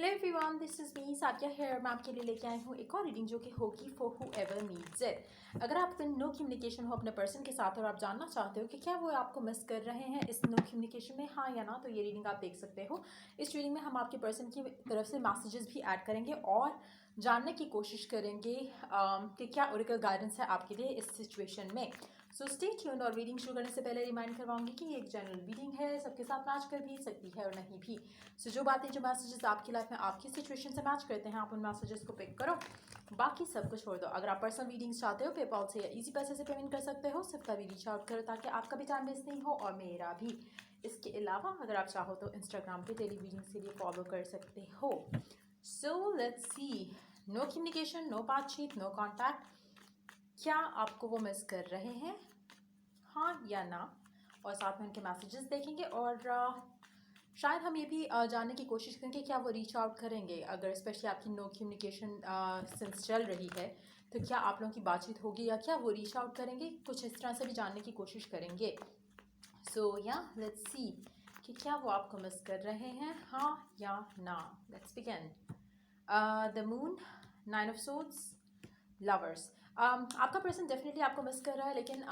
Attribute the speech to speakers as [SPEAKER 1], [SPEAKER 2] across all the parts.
[SPEAKER 1] Hello everyone, this is me Sakia here. मैं आपके लिए लेके आई हूँ एक और रीडिंग जो कि होगी for who ever needs it. अगर आपको नो कम्युनिकेशन हो अपने पर्सन के साथ और आप जानना चाहते हो कि क्या वो आपको मिस कर रहे हैं इस नो कम्युनिकेशन में, हाँ या ना, तो ये रीडिंग आप देख सकते हो। इस रीडिंग में हम आपके पर्सन की तरफ से मैसेजेस भी ऐड करेंगे और जानने की कोशिश करेंगे कि क्या ओरेकल गाइडेंस है आपके लिए इस सिचुएशन में। So stay tuned. और रीडिंग शुरू करने से पहले रिमाइंड करवाऊंगी कि ये एक जनरल रीडिंग है, सबके साथ मैच कर भी सकती है और नहीं भी। सो जो बातें, जो मैसेजेस आपकी लाइफ में आपकी सिचुएशन से मैच करते हैं, आप उन मैसेजेस को पिक करो, बाकी सब कुछ छोड़ दो। अगर आप पर्सनल रीडिंग्स चाहते हो, पेपॉल से या इजी पैसे से पेमेंट कर सकते हो। सिर्फ तभी रीच आउट करो ताकि आपका भी टाइम वेस्ट नहीं हो और मेरा भी। इसके अलावा अगर आप चाहो तो इंस्टाग्राम पे डेली रीडिंग्स के लिए फॉलो कर सकते हो। So let's see. No communication, no बातचीत, नो कॉन्टैक्ट। क्या आपको वो मिस कर रहे हैं, हाँ या ना? और साथ में उनके मैसेजेस देखेंगे और शायद हम ये भी जानने की कोशिश करेंगे क्या वो रीच आउट करेंगे। अगर स्पेशली आपकी नो कम्युनिकेशन सिंस चल रही है तो क्या आप लोगों की बातचीत होगी या क्या वो रीच आउट करेंगे, कुछ इस तरह से भी जानने की कोशिश करेंगे। सो या लेट्स सी कि क्या वो आपको मिस कर रहे हैं, हाँ या ना। Let's begin. The moon, 9 of swords, lovers. आपका पर्सन डेफिनेटली आपको मिस कर रहा है, लेकिन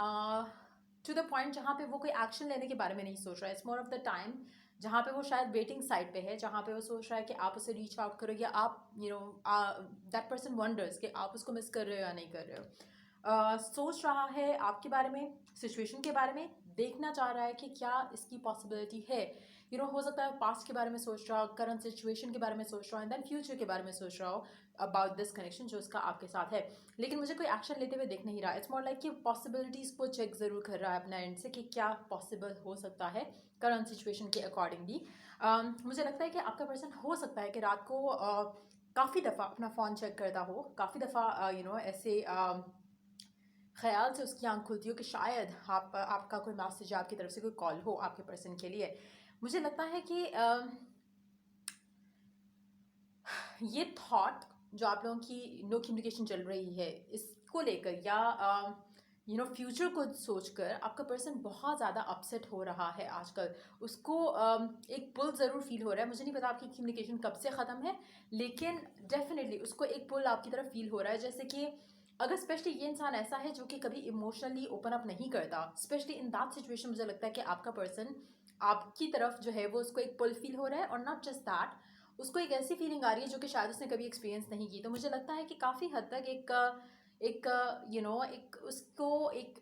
[SPEAKER 1] टू द पॉइंट जहाँ पे वो कोई एक्शन लेने के बारे में नहीं सोच रहा है। It's more of the time जहाँ पे वो शायद वेटिंग साइड पे है, जहाँ पे वो सोच रहा है कि आप उसे रीच आउट करो या आप दैट पर्सन वंडर्स कि आप उसको मिस कर रहे हो या नहीं कर रहे हो। सोच रहा है आपके बारे में, सिचुएशन के बारे में, देखना चाह रहा है कि क्या इसकी पॉसिबिलिटी है। हो सकता है पास्ट के बारे में सोच रहा हो, करंट सिचुएशन के बारे में सोच रहा हो, एंड देन फ्यूचर के बारे में सोच रहा हो अबाउट दिस कनेक्शन जो उसका आपके साथ है। लेकिन मुझे कोई एक्शन लेते हुए देख नहीं रहा। इट्स मोर लाइक कि पॉसिबिलिटीज़ को चेक ज़रूर कर रहा है अपना एंड से कि क्या पॉसिबल हो सकता है करंट सिचुएशन के अकॉर्डिंगली। मुझे लगता है कि आपका पर्सन हो सकता है कि रात को काफ़ी दफ़ा अपना फ़ोन चेक करता हो, काफ़ी दफ़ा ऐसे ख्याल से उसकी आंख खुलती हो कि शायद आपका कोई मैसेज, आपकी तरफ से कोई कॉल हो आपके पर्सन के लिए। मुझे लगता है कि ये थॉट जो आप लोगों की नो कम्युनिकेशन चल रही है इसको लेकर या फ्यूचर को सोचकर आपका पर्सन बहुत ज़्यादा अपसेट हो रहा है आजकल। उसको एक पुल ज़रूर फील हो रहा है। मुझे नहीं पता आपकी कम्युनिकेशन कब से ख़त्म है, लेकिन डेफिनेटली उसको एक पुल आपकी तरफ फील हो रहा है। जैसे कि अगर स्पेशली ये इंसान ऐसा है जो कि कभी इमोशनली ओपन अप नहीं करता, स्पेशली इन दैट सिचुएशन मुझे लगता है कि आपका पर्सन आपकी तरफ जो है वो उसको एक पुल फील हो रहा है। और नॉट जस्ट दैट, उसको एक ऐसी फीलिंग आ रही है जो कि शायद उसने कभी एक्सपीरियंस नहीं की। तो मुझे लगता है कि काफ़ी हद तक एक उसको एक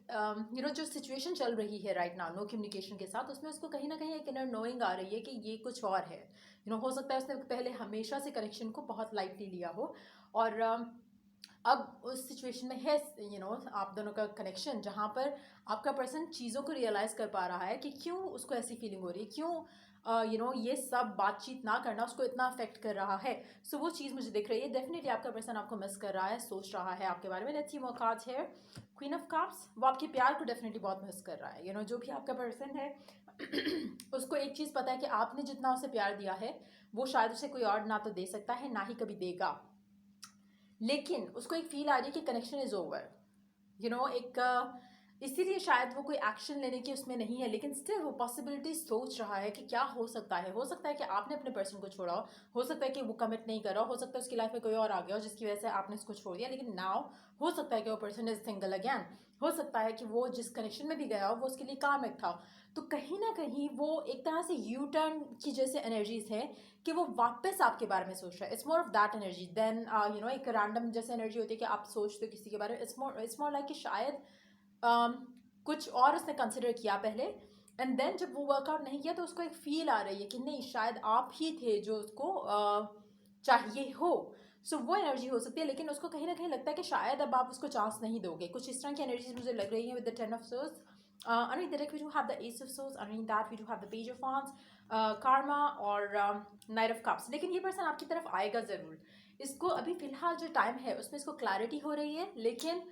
[SPEAKER 1] जो सिचुएशन चल रही है राइट नाउ नो कम्युनिकेशन के साथ, उसमें उसको कहीं ना कहीं एक इनर नोइंग आ रही है कि ये कुछ और है। हो सकता है उसने पहले हमेशा से कनेक्शन को बहुत लाइटली लिया हो और अब उस सिचुएशन में है आप दोनों का कनेक्शन जहाँ पर आपका पर्सन चीज़ों को रियलाइज़ कर पा रहा है कि क्यों उसको ऐसी फीलिंग हो रही है, क्यों ये सब बातचीत ना करना उसको इतना अफेक्ट कर रहा है। सो वो चीज़ मुझे दिख रही है। डेफिनेटली आपका पर्सन आपको मिस कर रहा है, सोच रहा है आपके बारे में। Let's see more cards here. Queen of cups, वो आपके प्यार को डेफिनेटली बहुत मिस कर रहा है। जो भी आपका पर्सन है उसको एक चीज़ पता है कि आपने जितना उसे प्यार दिया है वो शायद उसे कोई और ना तो दे सकता है ना ही कभी देगा। लेकिन उसको एक फील आ रही है कि कनेक्शन इज ओवर। एक इसीलिए शायद वो कोई एक्शन लेने की उसमें नहीं है, लेकिन स्टिल वो पॉसिबिलिटी सोच रहा है कि क्या हो सकता है। हो सकता है कि आपने अपने पर्सन को छोड़ा हो सकता है कि वो कमिट नहीं कर रहा हो सकता है उसकी लाइफ में कोई और आ गया हो जिसकी वजह से आपने उसको छोड़ दिया। लेकिन नाउ हो सकता है कि वो पर्सन इज सिंगल अगैन। हो सकता है कि वो जिस कनेक्शन में भी गया हो वो उसके लिए कार्मिक था। तो कहीं ना कहीं वो एक तरह से यू टर्न की जैसे एनर्जीज है कि वो वापस आपके बारे में सोच रहा है। It's more of that energy than एक रैंडम जैसे एनर्जी होती है कि आप सोचते हो किसी के बारे में। इट्स मोर लाइक कि शायद कुछ और उसने कंसिडर किया पहले एंड देन जब वो वर्कआउट नहीं किया तो उसको एक फील आ रही है कि नहीं शायद आप ही थे जो उसको चाहिए हो। सो वो एनर्जी हो सकती है, लेकिन उसको कहीं ना कहीं लगता है कि शायद अब आप उसको चांस नहीं दोगे। कुछ इस तरह की एनर्जीज मुझे लग रही है with the 10 of swords. Underneath the deck we do have the Ace of Swords, underneath that we do have the Page of Wands, Karma और Knight of Cups। लेकिन ये पर्सन आपकी तरफ आएगा ज़रूर। इसको अभी फिलहाल जो टाइम है उसमें इसको क्लैरिटी हो रही है, लेकिन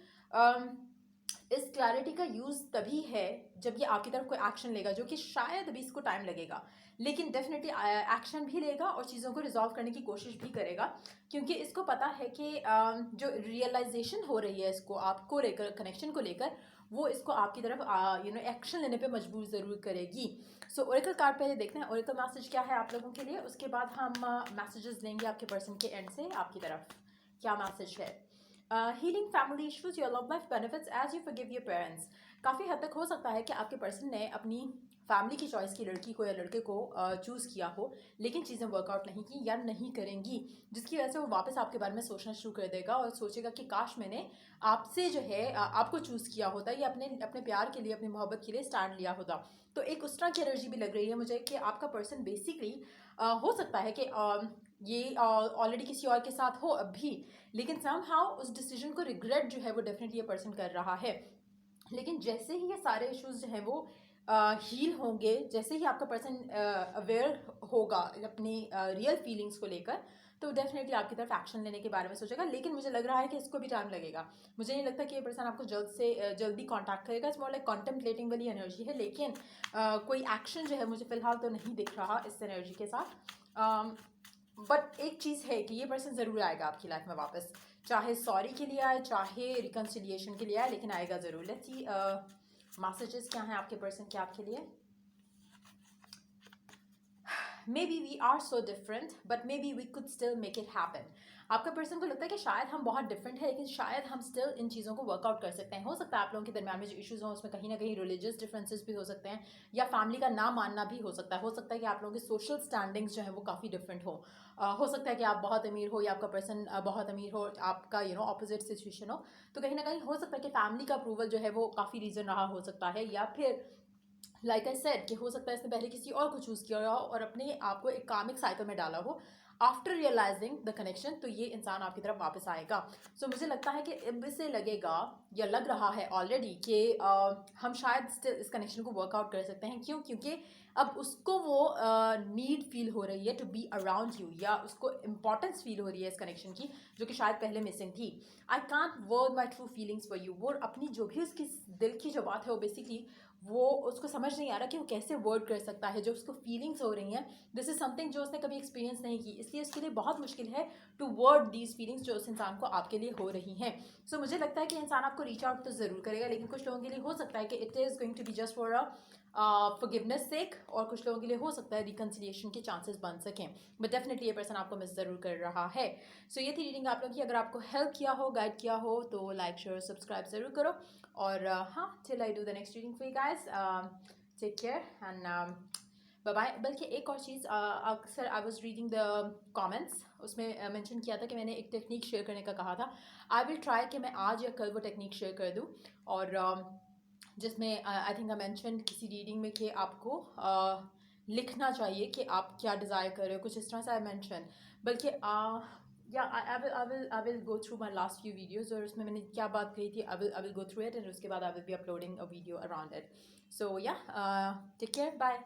[SPEAKER 1] इस क्लैरिटी का यूज़ तभी है जब ये आपकी तरफ कोई एक्शन लेगा, जो कि शायद अभी इसको टाइम लगेगा, लेकिन डेफिनेटली एक्शन भी लेगा और चीज़ों को रिजॉल्व करने की कोशिश भी करेगा। क्योंकि इसको पता है कि जो रियलाइजेशन हो रही है इसको आपको लेकर, कनेक्शन को लेकर, वो इसको आपकी तरफ एक्शन लेने पे मजबूर ज़रूर करेगी। सो ओरेकल कार्ड पहले देखते हैं ओरेकल मैसेज क्या है आप लोगों के लिए, उसके बाद हम मैसेजेस लेंगे आपके पर्सन के एंड से आपकी तरफ क्या मैसेज है। Healing family issues, your love life benefits as you forgive your parents. काफ़ी हद तक हो सकता है कि आपके पर्सन ने अपनी फैमिली की चॉइस की लड़की को या लड़के को चूज़ किया हो, लेकिन चीज़ें वर्कआउट नहीं की या नहीं करेंगी, जिसकी वजह से वो वापस आपके बारे में सोचना शुरू कर देगा और सोचेगा कि काश मैंने आपसे जो है आपको चूज़ किया होता या अपने अपने प्यार के लिए, अपनी मोहब्बत के लिए स्टैंड लिया होता। तो एक उस तरह की एनर्जी भी लग रही है मुझे कि आपका पर्सन बेसिकली हो सकता है कि ये ऑलरेडी किसी और के साथ हो अब भी, लेकिन समहाउ उस डिसीजन को रिग्रेट जो है वो डेफिनेटली ये पर्सन कर रहा है। लेकिन जैसे ही ये सारे इश्यूज जो हैं वो हील होंगे, जैसे ही आपका पर्सन अवेयर होगा अपनी रियल फीलिंग्स को लेकर, तो डेफिनेटली आपकी तरफ एक्शन लेने के बारे में सोचेगा। लेकिन मुझे लग रहा है कि इसको भी टाइम लगेगा। मुझे नहीं लगता कि ये पर्सन आपको जल्दी कांटेक्ट करेगा। इट्स मोर लाइक कॉन्टेम्पलेटिंग वाली एनर्जी है, लेकिन कोई एक्शन जो है मुझे फिलहाल तो नहीं दिख रहा इस एनर्जी के साथ। बट एक चीज़ है कि ये पर्सन ज़रूर आएगा आपकी लाइफ में वापस, चाहे सॉरी के लिए आए चाहे रिकन्सिलिएशन के लिए आए, लेकिन आएगा ज़रूर। लेट्स सी मैसेजेस क्या हैं आपके पर्सन के आपके लिए। Maybe we are so different but maybe we could still make it happen. आपका पर्सन को लगता है कि शायद हम बहुत डिफरेंट है, लेकिन शायद हम स्टिल इन चीज़ों को वर्कआउट कर सकते हैं। हो सकता है आप लोगों के दरमियान में जो इश्यूज हों उसमें कहीं ना कहीं रिलीजियस डिफरेंसेस भी हो सकते हैं, या फैमिली का ना मानना भी हो सकता है। हो सकता है कि आप लोगों की सोशल स्टैंडिंग्स जो है वो काफ़ी डिफरेंट हो सकता है कि आप बहुत अमीर हो या आपका पर्सन बहुत अमीर हो, आपका ऑपोजिट सिचुएशन हो। तो कहीं ना कहीं हो सकता है कि फैमिली का अप्रूवल जो है वो काफ़ी रीज़न रहा हो सकता है, या फिर लाइक आई सेड कि हो सकता है इसने पहले किसी और को चूज़ किया हो और अपने आप को एक कामिक साइकिल में डाला हो। आफ्टर रियलाइजिंग द कनेक्शन, तो ये इंसान आपकी तरफ वापस आएगा। सो मुझे लगता है कि अब इससे लगेगा या लग रहा है ऑलरेडी कि हम शायद स्टिल इस कनेक्शन को वर्कआउट कर सकते हैं। क्यों? क्योंकि अब उसको वो नीड फील हो रही है टू बी अराउंड यू, या उसको इंपॉर्टेंस फील हो रही है इस कनेक्शन की, जो कि शायद पहले मिसिंग थी। I can't word my true feelings for you. वो अपनी जो भी उसकी दिल की जो बात है वो बेसिकली वो उसको समझ नहीं आ रहा कि वो कैसे वर्ड कर सकता है जो उसको फीलिंग्स हो रही हैं। दिस इज समथिंग जो उसने कभी एक्सपीरियंस नहीं की, इसलिए उसके लिए बहुत मुश्किल है टू वर्ड दीज फीलिंग्स जो उस इंसान को आपके लिए हो रही हैं। सो मुझे लगता है कि इंसान आपको रीच आउट तो ज़रूर करेगा, लेकिन कुछ लोगों के लिए हो सकता है कि it is going to be just for forgiveness sake, और कुछ लोगों के लिए हो सकता है रिकन्सिलिएशन के चांसेस बन सकें। बट डेफिनेटली ये पर्सन आपको मिस ज़रूर कर रहा है। सो ये थी रीडिंग आप लोगों की। अगर आपको हेल्प किया हो, गाइड किया हो, तो लाइक शेयर सब्सक्राइब ज़रूर करो। और हाँ, till I do the next reading for you guys, take care and bye bye. बल्कि एक और चीज़, अक्सर I was reading the comments, उसमें मेंशन किया था कि मैंने एक टेक्निक शेयर करने का कहा था। आई विल ट्राई कि मैं आज या कल वो टेक्निक शेयर कर दूँ, और जिसमें आई थिंक आई मेंशन किसी रीडिंग में कि आपको लिखना चाहिए कि आप क्या डिज़ायर कर रहे हो, कुछ इस तरह से आई मेंशन। बल्कि या I will go through my last few videos, और उसमें मैंने क्या बात कही थी, I will go through it, and उसके बाद I will be uploading a video around it. So yeah take care, bye.